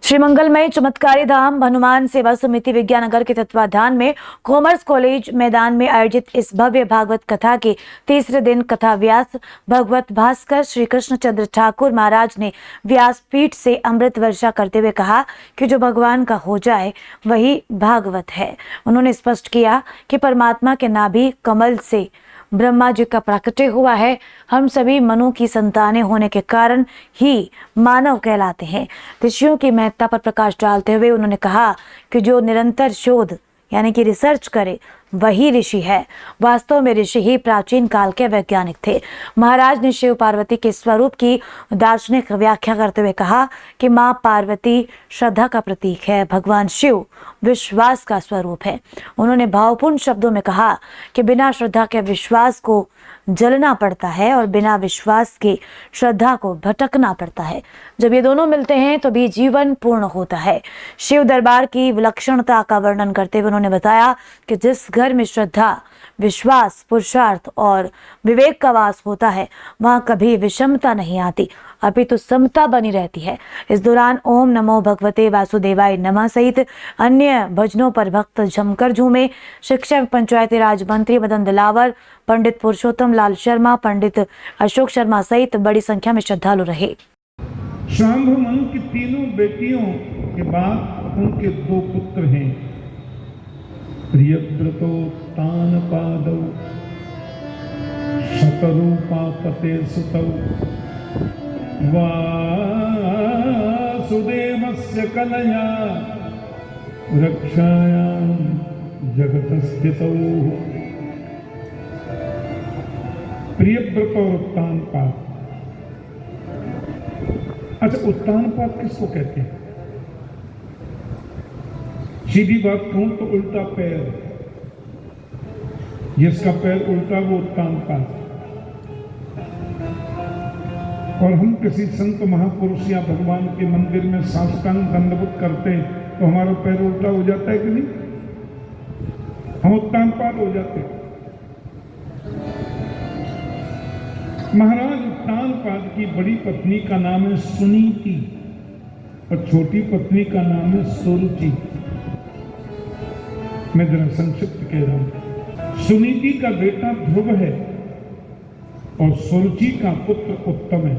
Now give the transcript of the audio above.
श्री मंगलमय चमत्कारी धाम हनुमान सेवा समिति विज्ञानगर के तत्वाधान में कॉमर्स कॉलेज मैदान में आयोजित इस भव्य भागवत कथा के तीसरे दिन कथा व्यास भगवत भास्कर श्री कृष्णचंद्र ठाकुर महाराज ने व्यासपीठ से अमृत वर्षा करते हुए कहा कि जो भगवान का हो जाए वही भागवत है। उन्होंने स्पष्ट किया कि परमात्मा के नाभि कमल से ब्रह्मा जी का प्राकट्य हुआ है। हम सभी मनु की संतानें होने के कारण ही मानव कहलाते हैं। ऋषियों की महत्ता पर प्रकाश डालते हुए उन्होंने कहा कि जो निरंतर शोध यानी कि रिसर्च करे वही ऋषि है। वास्तव में ऋषि ही प्राचीन काल के वैज्ञानिक थे। महाराज ने शिव पार्वती के स्वरूप की दार्शनिक व्याख्या करते हुए कहा कि माँ पार्वती श्रद्धा का प्रतीक है, भगवान शिव विश्वास का स्वरूप है। उन्होंने भावपूर्ण शब्दों में कहा कि बिना श्रद्धा के विश्वास को जलना पड़ता है और बिना विश्वास के श्रद्धा को भटकना पड़ता है। जब ये दोनों मिलते हैं तो भी जीवन पूर्ण होता है। शिव दरबार की विलक्षणता का वर्णन करते हुए उन्होंने बताया कि जिस घर में श्रद्धा, विश्वास, पुरुषार्थ और विवेक का वास होता है वहाँ कभी विषमता नहीं आती, अपितु समता बनी रहती है। इस दौरान ओम नमो भगवते वासुदेवाय नमः सहित अन्य भजनों पर भक्त जमकर झूमे। शिक्षा पंचायती राज मंत्री मदन दिलावर, पंडित पुरुषोत्तम लाल शर्मा, पंडित अशोक शर्मा सहित बड़ी संख्या में श्रद्धालु रहे। शांभु मनु की तीनों बेटियों के बाद उनके दो पुत्र हैं, प्रियव्रतो तानपादौ शतरूपापते सुतौ वासुदेवस्य कलया रक्षायां जगतस्थितौ। प्रियव्रत और उत्तानपाद। अच्छा, उत्तानपाद किसको कहते हैं? सीधी बात कहूं तो उल्टा पैर, जिसका पैर उल्टा वो उत्तानपाद। और हम किसी संत महापुरुष या भगवान के मंदिर में साष्टांग दंडवत करते हैं तो हमारा पैर उल्टा हो जाता है कि नहीं? हम उत्तानपाद हो जाते हैं। महाराज उत्तानपाद की बड़ी पत्नी का नाम है सुनीति और छोटी पत्नी का नाम है सुरुचि। मैं जरा संक्षिप्त कह रहा हूं। सुनीति का बेटा ध्रुव है और सुरुचि का पुत्र उत्तम है।